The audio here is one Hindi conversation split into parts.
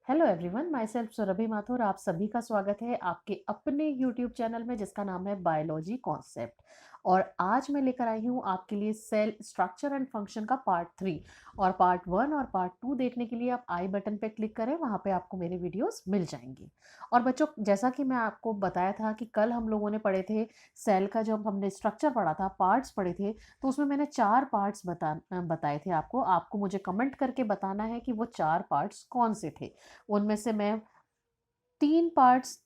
Hello everyone, myself Surabhi Mathur. आप सभी का स्वागत है आपके अपने यूट्यूब चैनल में जिसका नाम है बायोलॉजी कॉन्सेप्ट। और आज मैं लेकर आई हूँ आपके लिए सेल स्ट्रक्चर एंड फंक्शन का पार्ट 3। और पार्ट 1 और पार्ट 2 देखने के लिए आप आई बटन पे क्लिक करें, वहाँ पे आपको मेरे वीडियोस मिल जाएंगे। और बच्चों, जैसा कि मैं आपको बताया था कि कल हम लोगों ने पढ़े थे सेल का, जब हमने स्ट्रक्चर पढ़ा था, पार्ट्स पढ़े थे, तो उसमें मैंने 4 पार्ट्स बताए थे आपको। आपको मुझे कमेंट करके बताना है कि वो 4 पार्ट्स कौन से थे। उनमें से मैं 3 पार्ट्स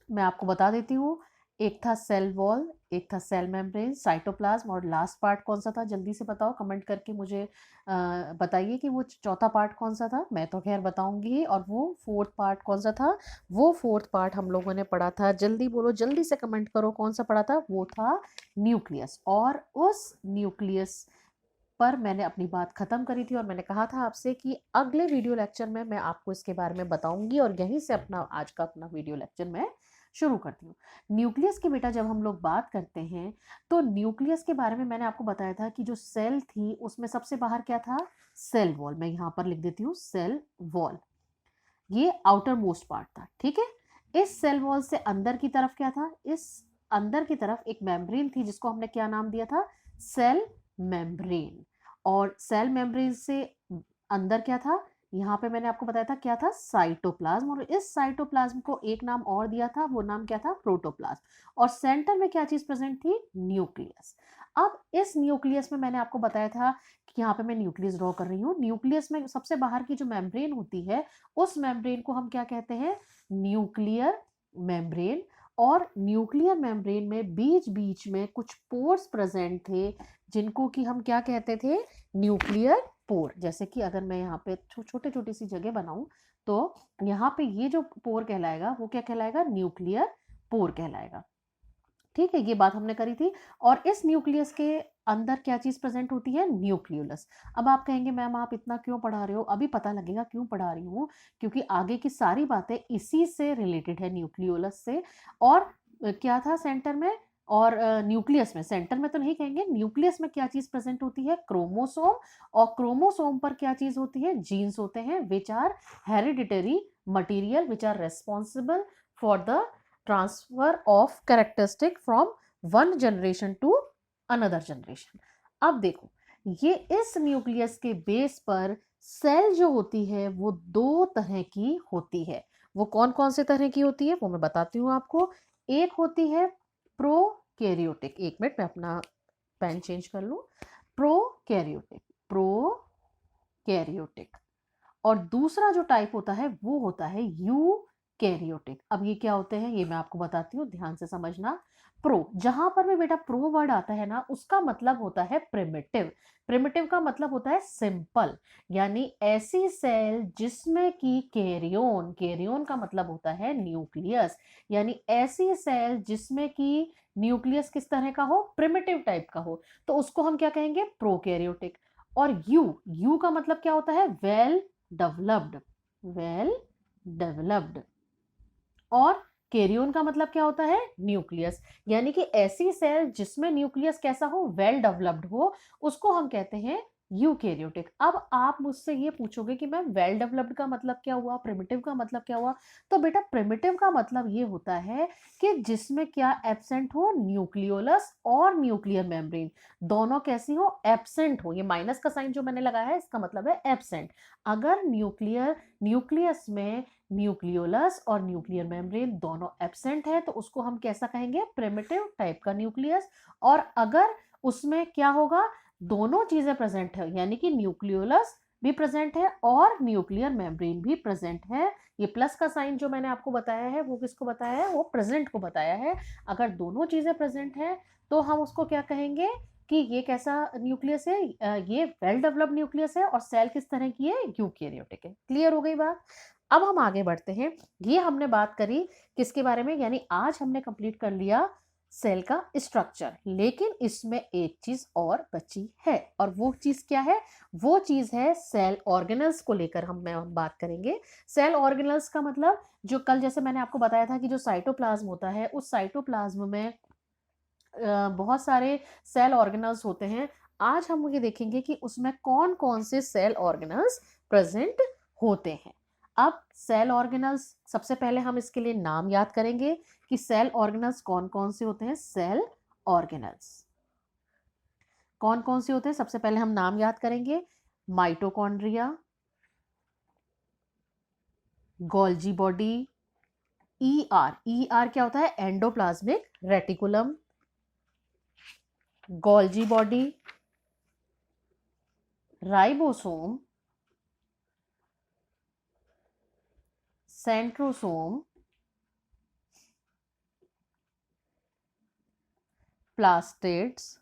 मैं आपको बता देती हूँ। एक था सेल वॉल, एक था सेल मेम्ब्रेन, साइटोप्लाज्म, और लास्ट पार्ट कौन सा था? जल्दी से बताओ, कमेंट करके मुझे बताइए कि वो चौथा पार्ट कौन सा था। मैं तो खैर बताऊंगी ही। और वो फोर्थ पार्ट कौन सा था? वो फोर्थ पार्ट हम लोगों ने पढ़ा था, जल्दी बोलो, जल्दी से कमेंट करो, कौन सा पढ़ा था? वो था न्यूक्लियस। और उस न्यूक्लियस पर मैंने अपनी बात खत्म करी थी और मैंने कहा था आपसे कि अगले वीडियो लेक्चर में मैं आपको इसके बारे में बताऊंगी। और यहीं से आज का अपना वीडियो लेक्चर मैं शुरू करती हूँ। न्यूक्लियस की बेटा जब हम लोग बात करते हैं तो न्यूक्लियस के बारे में मैंने आपको बताया था कि जो सेल थी उसमें सबसे बाहर क्या था? Cell wall. मैं यहाँ पर लिख देती हूँ सेल वॉल। ये आउटर मोस्ट पार्ट था, ठीक है। इस सेल वॉल से अंदर की तरफ क्या था? इस अंदर की तरफ एक मेम्ब्रेन थी जिसको हमने क्या नाम दिया था? Cell membrane. और सेल मेम्ब्रेन से अंदर क्या था? यहाँ पे मैंने आपको बताया था क्या था? साइटोप्लाज्म। और इस साइटोप्लाज्म को एक नाम और दिया था, वो नाम क्या था? प्रोटोप्लाज्म। और सेंटर में क्या चीज प्रेजेंट थी? न्यूक्लियस। अब इस न्यूक्लियस में मैंने आपको बताया था कि यहाँ पे मैं न्यूक्लियस ड्रॉ कर रही हूँ। न्यूक्लियस में सबसे बाहर की जो मेम्ब्रेन होती है उस मेम्ब्रेन को हम क्या कहते हैं? Nuclear membrane. और न्यूक्लियर मेम्ब्रेन में बीच बीच में कुछ पोर्स प्रेजेंट थे जिनको कि हम क्या कहते थे? Nuclear pore. जैसे कि अगर मैं यहाँ पे छोटे छोटी सी जगह बनाऊं तो यहाँ पे ये जो पोर कहलाएगा वो क्या कहलाएगा? न्यूक्लियर पोर कहलाएगा। ठीक है, ये बात हमने करी थी। और इस न्यूक्लियस के अंदर क्या चीज प्रेजेंट होती है? न्यूक्लियोलस। अब आप कहेंगे मैम आप इतना क्यों पढ़ा रहे हो? अभी पता लगेगा क्यों पढ़ा रही हूँ, क्योंकि आगे की सारी बातें इसी से रिलेटेड है, न्यूक्लियोलस से। और क्या था सेंटर में? और न्यूक्लियस में, सेंटर में तो नहीं कहेंगे, न्यूक्लियस में क्या चीज प्रेजेंट होती है? क्रोमोसोम। और क्रोमोसोम पर क्या चीज होती है? जीन्स होते हैं, which are hereditary material which are responsible for the transfer of characteristic from one generation to another generation. अब देखो, ये इस न्यूक्लियस के बेस पर सेल जो होती है वो दो तरह की होती है। वो कौन कौन से तरह की होती है वो मैं बताती हूँ आपको। एक होती है प्रोकैरियोटिक। एक मिनट, मैं अपना पेन चेंज कर लूँ। Prokaryotic, prokaryotic. और दूसरा जो टाइप होता है वो होता है यूकैरियोटिक। अब ये क्या होते हैं ये मैं आपको बताती हूँ, ध्यान से समझना। प्रो, जहां पर भी बेटा प्रो वर्ड आता है ना, उसका मतलब होता है प्रिमिटिव। प्रिमिटिव का मतलब होता है सिंपल। यानी ऐसी सेल जिसमें कि कैरियोन, कैरियोन का मतलब होता है न्यूक्लियस। यानी ऐसी सेल जिसमें कि न्यूक्लियस किस तरह का हो? प्रिमिटिव टाइप का हो, तो उसको हम क्या कहेंगे? प्रोकैरियोटिक। और यू का मतलब क्या होता है? Well developed, well developed. और कैरियोन का मतलब क्या होता है? न्यूक्लियस। यानी कि ऐसी सेल जिसमें न्यूक्लियस कैसा हो? वेल डेवलप्ड हो, उसको हम कहते हैं यूकैरियोटिक। अब आप मुझसे ये पूछोगे कि मैम वेल डेवलप्ड का मतलब क्या हुआ, प्रिमिटिव का मतलब क्या हुआ? तो बेटा प्रिमिटिव का मतलब ये होता है कि जिसमें क्या एब्सेंट हो? न्यूक्लियोलस और न्यूक्लियर मेम्ब्रेन दोनों कैसी हो? एब्सेंट हो। ये माइनस का साइन जो मैंने लगाया है इसका मतलब है एब्सेंट। अगर न्यूक्लियस में न्यूक्लियोलस और न्यूक्लियर मेम्ब्रेन दोनों एब्सेंट है तो उसको हम कैसा कहेंगे? प्रिमिटिव टाइप का न्यूक्लियस। और अगर उसमें क्या होगा? दोनों चीजें प्रेजेंट है, यानी कि न्यूक्लियोलस भी प्रेजेंट है और न्यूक्लियर मेम्ब्रेन भी प्रेजेंट है। ये प्लस का साइन जो मैंने आपको बताया है वो किसको बताया है? वो प्रेजेंट को बताया है। अगर दोनों चीजें प्रेजेंट है तो हम उसको क्या कहेंगे कि ये कैसा न्यूक्लियस है? ये वेल डेवलप्ड न्यूक्लियस है। और सेल किस तरह की है? यूकैरियोटिक है। क्लियर हो गई बात? अब हम आगे बढ़ते हैं। ये हमने बात करी किसके बारे में? यानी आज हमने कंप्लीट कर लिया सेल का स्ट्रक्चर, लेकिन इसमें एक चीज और बची है। और वो चीज क्या है? वो चीज है सेल ऑर्गेनल्स को लेकर हम बात करेंगे। सेल ऑर्गेनल्स का मतलब, जो कल जैसे मैंने आपको बताया था कि जो साइटोप्लाज्म होता है उस साइटोप्लाज्म में बहुत सारे सेल ऑर्गेनल्स होते हैं। आज हम ये देखेंगे कि उसमें कौन कौन से सेल ऑर्गेनल्स प्रेजेंट होते हैं। अब सेल ऑर्गेनल्स, सबसे पहले हम इसके लिए नाम याद करेंगे कि सेल ऑर्गेनल्स कौन कौन से होते हैं। सेल ऑर्गेनल्स कौन कौन से होते हैं, सबसे पहले हम नाम याद करेंगे। माइटोकॉन्ड्रिया, गोल्जी बॉडी, ER क्या होता है, endoplasmic reticulum, Golgi body, ribosome, centrosome, plastids,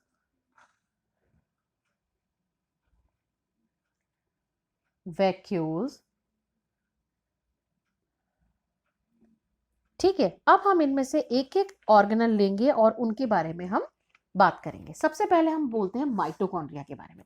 vacuoles. ठीक है, अब हम इनमें से एक एक ऑर्गेनल लेंगे और उनके बारे में हम बात करेंगे। सबसे पहले हम बोलते हैं माइटोकॉन्ड्रिया के बारे में।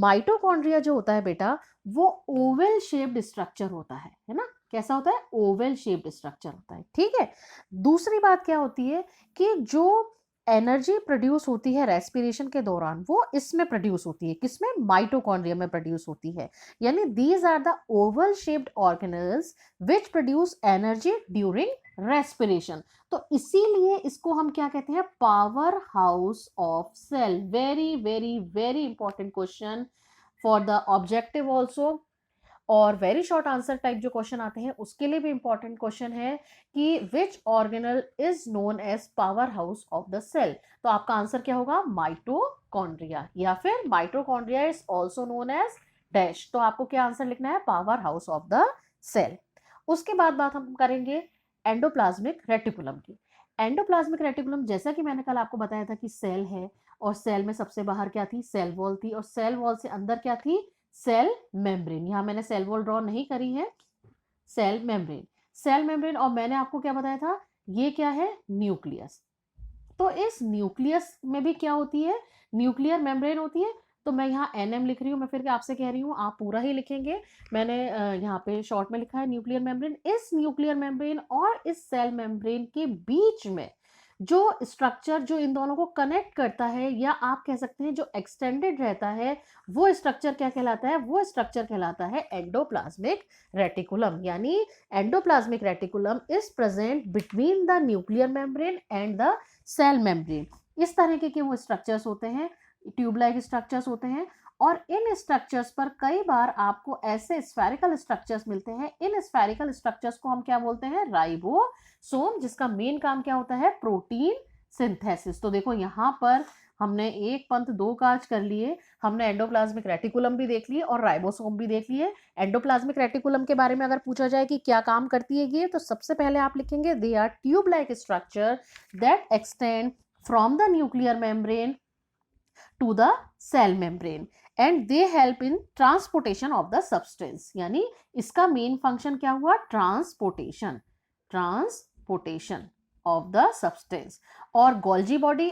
माइटोकॉन्ड्रिया जो होता है बेटा, वो ओवल शेप्ड स्ट्रक्चर होता है ना। कैसा होता है, ओवल शेप्ड स्ट्रक्चर होता है। ठीक है, दूसरी बात क्या होती है कि जो एनर्जी प्रोड्यूस होती है रेस्पिरेशन के दौरान, वो इसमें प्रोड्यूस होती है। किसमें, माइटोकॉन्ड्रिया में प्रोड्यूस होती है। यानी these are the oval shaped organelles which produce energy during respiration. तो इसीलिए इसको हम क्या कहते हैं, power house of cell. Very very very important question for the objective also, और वेरी शॉर्ट आंसर टाइप जो क्वेश्चन आते हैं उसके लिए भी इंपॉर्टेंट क्वेश्चन है कि which organelle is known as power house of the cell. तो आपका आंसर क्या होगा, माइटोकॉन्ड्रिया, या फिर mitochondria is also known as dash. तो आपको क्या आंसर लिखना है, power house of the cell. उसके बाद बात हम करेंगे एंडोप्लाज्मिक रेटिकुलम की। एंडोप्लाज्मिक रेटिकुलम, जैसा कि मैंने कल आपको बताया था कि सेल है, और सेल में सबसे बाहर क्या थी, सेल वॉल थी, और सेल वॉल से अंदर क्या थी, सेल मेम्ब्रेन। यहां मैंने सेल वॉल ड्रॉ नहीं करी है, सेल मेम्ब्रेन। सेल मेम्ब्रेन, और मैंने आपको क्या बताया था, ये क्या है, न्यूक्लियस। तो इस न्यूक्लियस में भी क्या होती है, न्यूक्लियर मेम्ब्रेन होती है। तो मैं यहाँ NM लिख रही हूँ, मैं फिर आपसे कह रही हूँ आप पूरा ही लिखेंगे। मैंने यहाँ पे शॉर्ट में लिखा है न्यूक्लियर मेम्ब्रेन। इस न्यूक्लियर मेम्ब्रेन और इस सेल मेम्ब्रेन के बीच में जो स्ट्रक्चर जो इन दोनों को कनेक्ट करता है, या आप कह सकते हैं जो एक्सटेंडेड रहता है, वो स्ट्रक्चर क्या कहलाता है, वो स्ट्रक्चर कहलाता है एंडोप्लाज्मिक रेटिकुलम। यानी endoplasmic reticulum is present between the nuclear membrane and the cell membrane. इस तरह के वो स्ट्रक्चर्स होते हैं, ट्यूब लाइक स्ट्रक्चर्स होते हैं। और इन स्ट्रक्चर्स पर कई बार आपको ऐसे स्फेरिकल स्ट्रक्चर्स मिलते हैं। इन स्फेरिकल स्ट्रक्चर्स को हम क्या बोलते हैं, राइबोसोम, जिसका मेन काम क्या होता है, प्रोटीन सिंथेसिस। तो देखो यहाँ पर हमने एक पंथ दो काज कर लिए, हमने एंडोप्लाज्मिक रेटिकुलम भी देख लिए और राइबोसोम भी देख लिए। एंडोप्लाज्मिक रेटिकुलम के बारे में अगर पूछा जाए कि क्या काम करती है ये, तो सबसे पहले आप लिखेंगे they are tube like structure that extend from the nuclear membrane to the cell membrane and they help in transportation of the substance। यानी इसका मेन फंक्शन क्या हुआ, ट्रांसपोर्टेशन ऑफ द सब्सटेंस। और गोल्जी बॉडी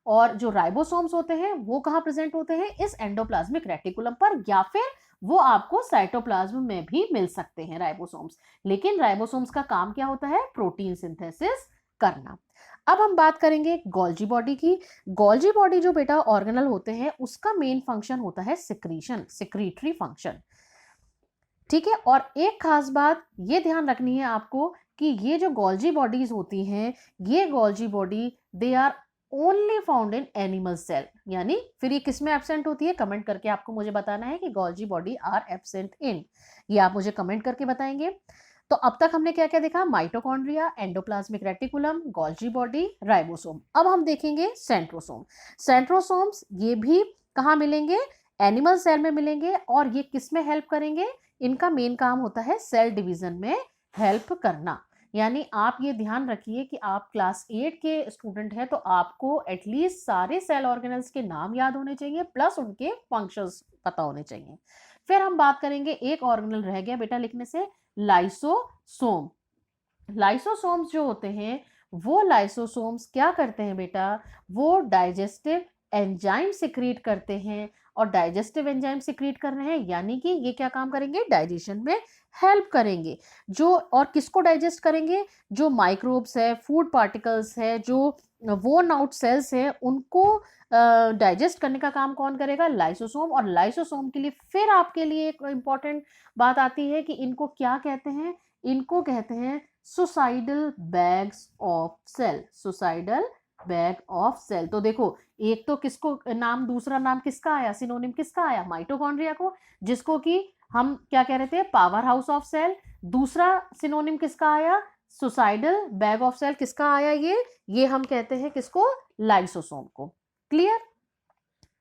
और जो राइबोसोम्स होते हैं वो कहाँ प्रेजेंट होते हैं, इस एंडोप्लाज्मिक रेटिकुलम पर, या फिर वो आपको साइटोप्लाज्म में भी मिल सकते हैं राइबोसोम्स। लेकिन राइबोसोम्स का काम क्या होता है, प्रोटीन सिंथेसिस करना। अब हम बात करेंगे गोल्जी बॉडी की। गोल्जी बॉडी जो बेटा ऑर्गेनल होते हैं उसका मेन फंक्शन होता है सिक्रीशन, सिक्रीटरी फंक्शन। ठीक है, और एक खास बात ये ध्यान रखनी है आपको कि ये जो गोल्जी बॉडीज होती हैं, ये Golgi body they are only found in animal cell. यानी फिर ये किसमें एब्सेंट होती है, कमेंट करके आपको मुझे बताना है कि Golgi body are absent in, ये आप मुझे कमेंट करके बताएंगे। तो अब तक हमने क्या क्या देखा, mitochondria, endoplasmic reticulum, Golgi body, ribosome. अब हम देखेंगे सेंट्रोसोम। सेंट्रोसोम्स ये भी कहाँ मिलेंगे, एनिमल सेल में मिलेंगे। और ये किस में हेल्प करेंगे, इनका मेन काम होता है सेल डिवीजन में हेल्प करना। यानी आप ये ध्यान रखिए कि आप क्लास 8 के स्टूडेंट हैं तो आपको एटलीस्ट सारे सेल ऑर्गेनल्स के नाम याद होने चाहिए, प्लस उनके फंक्शंस पता होने चाहिए। फिर हम बात करेंगे, एक ऑर्गेनल रह गया बेटा लिखने से, लाइसोसोम। लाइसोसोम्स जो होते हैं वो लाइसोसोम्स क्या करते हैं बेटा, वो डाइजेस्टिव एंजाइम सिक्रीट करते हैं और डाइजेस्टिव एंजाइम सिक्रीट कर रहे हैं, यानी कि ये क्या काम करेंगे, डाइजेशन में हेल्प करेंगे। जो और किसको डाइजेस्ट करेंगे, जो माइक्रोब्स है, फूड पार्टिकल्स है, जो वोर्न आउट सेल्स है, उनको डाइजेस्ट करने का काम कौन करेगा, लाइसोसोम। और लाइसोसोम के लिए फिर आपके लिए एक इंपॉर्टेंट बात आती है कि इनको क्या कहते हैं, इनको कहते हैं suicidal bags of cell, suicidal bag of cell. तो देखो, एक तो किसको नाम, दूसरा नाम किसका आया, सिनोनिम किसका आया, माइटोकॉन्ड्रिया को, जिसको कि हम क्या कह रहे थे, पावर हाउस ऑफ सेल। दूसरा सिनोनिम किसका आया, सुसाइडल बैग ऑफ सेल, किसका आया, ये हम कहते हैं किसको, लाइसोसोम को। क्लियर।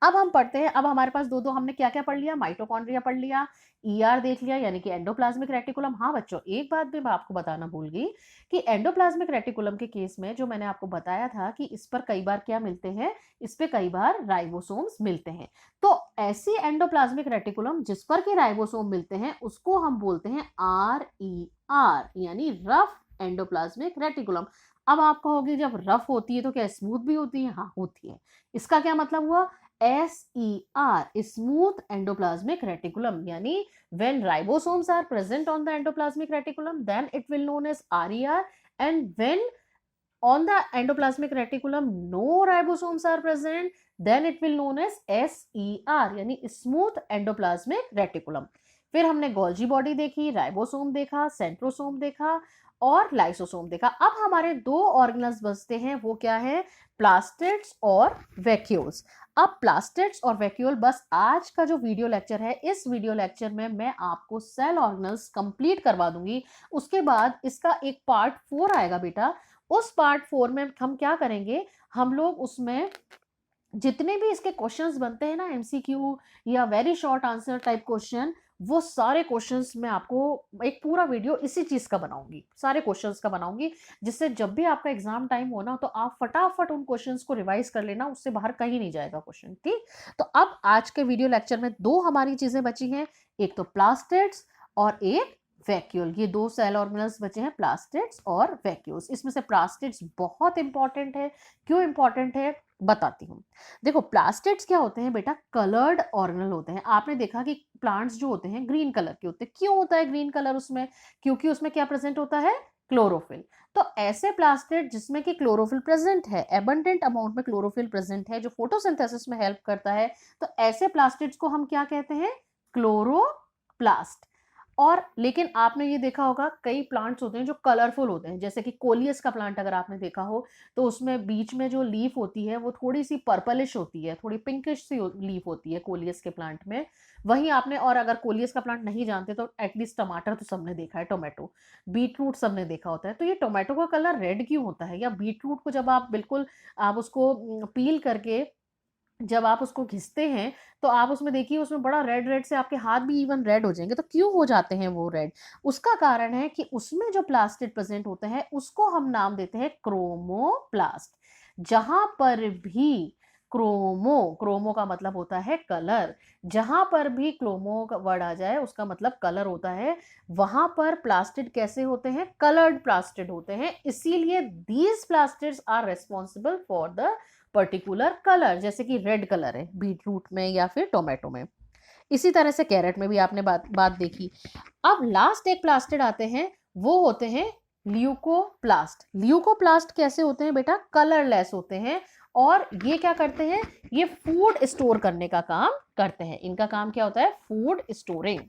अब हम पढ़ते हैं, अब हमारे पास दो हमने क्या क्या पढ़ लिया, माइटोकॉन्ड्रिया पढ़ लिया, ईआर देख लिया, यानी कि एंडोप्लाज्मिक रेटिकुलम। हाँ बच्चों, एक बात भी मैं आपको बताना भूल गई कि एंडोप्लाज्मिक रेटिकुलम के केस में जो मैंने आपको बताया था कि इस पर कई बार क्या मिलते हैं, इस पे कई बार राइबोसोम्स मिलते हैं। तो ऐसी एंडोप्लाज्मिक रेटिकुलम जिस पर के राइबोसोम मिलते हैं उसको हम बोलते हैं RER, यानी रफ एंडोप्लाज्मिक रेटिकुलम। अब आप कहोगे जब रफ होती है तो क्या स्मूथ भी होती है, हाँ होती है। इसका क्या मतलब हुआ, SER, smooth endoplasmic reticulum, यानी when ribosomes are present on the endoplasmic reticulum then it will known as RER, and when on the endoplasmic reticulum no ribosomes are present then it will known as SER, यानी smooth endoplasmic reticulum। फिर हमने गोल्जी बॉडी देखी, राइबोसोम देखा, सेंट्रोसोम देखा और लाइसोसोम देखा। अब हमारे दो ऑर्गेनल्स बचते हैं, वो क्या है, प्लास्टिड्स और वैक्यूल्स। अब प्लास्टिड्स और वैक्यूल, बस आज का जो वीडियो लेक्चर है, इस वीडियो लेक्चर में मैं आपको सेल ऑर्गेनल्स कंप्लीट करवा दूंगी। उसके बाद इसका एक पार्ट 4 आएगा बेटा। उस पार्ट 4 में हम क्या करेंगे, हम लोग उसमें जितने भी इसके क्वेश्चंस बनते हैं ना, एमसीक्यू या very short answer type question, वो सारे क्वेश्चंस मैं आपको एक पूरा वीडियो इसी चीज का बनाऊंगी, सारे क्वेश्चंस का बनाऊंगी, जिससे जब भी आपका एग्जाम टाइम हो ना तो आप फटाफट उन क्वेश्चंस को रिवाइज कर लेना, उससे बाहर कहीं नहीं जाएगा क्वेश्चन। ठीक, तो अब आज के वीडियो लेक्चर में दो हमारी चीजें बची हैं, एक तो प्लास्टिड्स और एक वैक्यूल। ये दो सेल ऑर्गेनल्स बचे हैं, प्लास्टिड्स और वैक्यूल्स। इसमें से प्लास्टिड्स बहुत इंपॉर्टेंट है। क्यों इंपॉर्टेंट है बताती हूँ। देखो, प्लास्टिड्स क्या होते हैं बेटा, कलर्ड ऑर्गेनल होते हैं। आपने देखा कि प्लांट्स जो होते हैं ग्रीन कलर के होते हैं। क्यों होता है ग्रीन कलर उसमें, क्योंकि उसमें क्या प्रेजेंट होता है, क्लोरोफिल। तो ऐसे प्लास्टिड जिसमें कि क्लोरोफिल प्रेजेंट है, एबंडेंट अमाउंट में क्लोरोफिल प्रेजेंट है, जो फोटोसिंथेसिस में हेल्प करता है, तो ऐसे प्लास्टिड्स को हम क्या कहते हैं, क्लोरोप्लास्ट। और लेकिन आपने ये देखा होगा कई प्लांट्स होते हैं जो कलरफुल होते हैं, जैसे कि कोलियस का प्लांट अगर आपने देखा हो तो उसमें बीच में जो लीफ होती है वो थोड़ी सी पर्पलिश होती है, थोड़ी पिंकिश सी लीफ होती है कोलियस के प्लांट में। वहीं आपने, और अगर कोलियस का प्लांट नहीं जानते तो एटलीस्ट टमाटर तो सबने देखा है, टोमेटो, बीटरूट सबने देखा होता है। तो ये टोमेटो का कलर रेड क्यों होता है, या बीटरूट को जब आप बिल्कुल आप उसको पील करके जब आप उसको घिसते हैं तो आप उसमें देखिए उसमें बड़ा रेड रेड से आपके हाथ भी इवन रेड हो जाएंगे। तो क्यों हो जाते हैं वो रेड, उसका कारण है कि उसमें जो प्लास्टिड प्रेजेंट होता है उसको हम नाम देते हैं क्रोमोप्लास्ट। जहां पर भी क्रोमो का मतलब होता है कलर, जहां पर भी क्रोमो का वर्ड आ जाए उसका मतलब कलर होता है। वहां पर प्लास्टिड कैसे होते हैं, कलर्ड प्लास्टिड होते हैं। इसीलिए these plastids are responsible for the particular colour, जैसे कि रेड कलर है बीटरूट में या फिर टोमेटो में। इसी तरह से कैरेट में भी आपने बात देखी। अब लास्ट एक प्लास्टिड आते हैं, वो होते हैं ल्यूकोप्लास्ट। ल्यूकोप्लास्ट कैसे होते हैं बेटा, कलरलेस होते हैं। और ये क्या करते हैं, ये फूड स्टोर करने का काम करते हैं। इनका काम क्या होता है, फूड स्टोरिंग।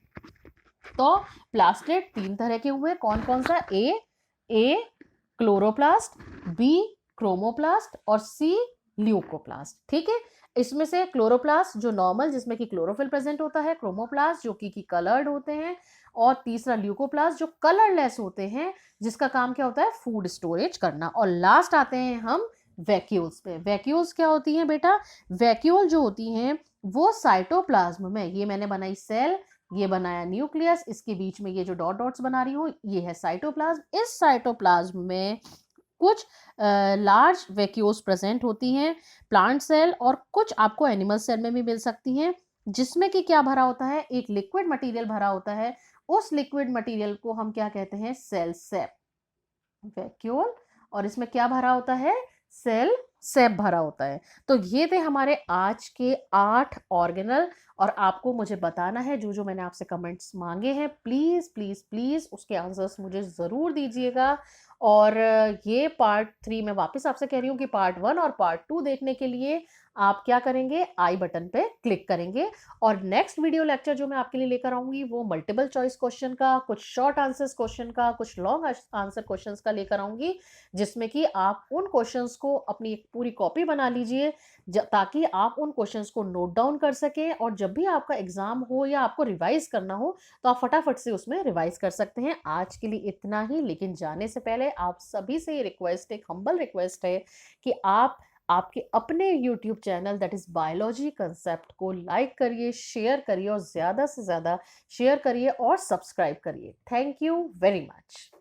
तो प्लास्टिड तीन तरह के हुए, कौन कौन सा, ए क्लोरोप्लास्ट, बी क्रोमोप्लास्ट और सी ल्यूकोप्लास्ट। ठीक है, इसमें से क्लोरोप्लास्ट जो नॉर्मल जिसमें कि क्लोरोफिल प्रेजेंट होता है, क्रोमोप्लास्ट जो कि कलर्ड होते हैं, और तीसरा ल्यूकोप्लास्ट जो कलरलेस होते हैं, जिसका काम क्या होता है, फूड स्टोरेज करना। और लास्ट आते हैं हम वैक्यूल्स पे। वैक्यूल्स क्या होती हैं बेटा, वैक्यूल जो होती हैं वो साइटोप्लाज्म में, ये मैंने बनाई सेल, ये बनाया न्यूक्लियस, इसके बीच में ये जो डॉट डॉट्स बना रही हूँ ये है साइटोप्लाज्म। इस साइटोप्लाज्म में कुछ लार्ज वैक्यूल्स प्रेजेंट होती हैं, प्लांट सेल, और कुछ आपको एनिमल सेल में भी मिल सकती हैं, जिसमें कि क्या भरा होता है, एक लिक्विड मटेरियल भरा होता है। उस लिक्विड मटेरियल को हम क्या कहते हैं, सेल सेप। वैक्यूल, और इसमें क्या भरा होता है, सेल सैप भरा होता है। तो ये थे हमारे आज के 8 ऑर्गेनल, और आपको मुझे बताना है जो मैंने आपसे कमेंट्स मांगे हैं, प्लीज प्लीज प्लीज उसके आंसर्स मुझे जरूर दीजिएगा। और ये पार्ट 3 मैं वापस आपसे कह रही हूँ कि पार्ट 1 और पार्ट 2 देखने के लिए आप क्या करेंगे, आई बटन पे क्लिक करेंगे। और नेक्स्ट वीडियो लेक्चर जो मैं आपके लिए लेकर आऊंगी वो मल्टीपल चॉइस क्वेश्चन का, कुछ शॉर्ट आंसर्स क्वेश्चन का, कुछ लॉन्ग आंसर क्वेश्चंस का लेकर आऊंगी, जिसमें कि आप उन क्वेश्चंस को अपनी एक पूरी कॉपी बना लीजिए, ताकि आप उन क्वेश्चंस को नोट डाउन कर सकें, और जब भी आपका एग्जाम हो या आपको रिवाइज करना हो तो आप फटाफट से उसमें रिवाइज कर सकते हैं। आज के लिए इतना ही, लेकिन जाने से पहले आप सभी से ये रिक्वेस्ट, एक हम्बल रिक्वेस्ट है कि आप आपके अपने YouTube channel that is biology concept को लाइक करिए, शेयर करिए, और ज्यादा से ज्यादा शेयर करिए और सब्सक्राइब करिए। Thank you very much.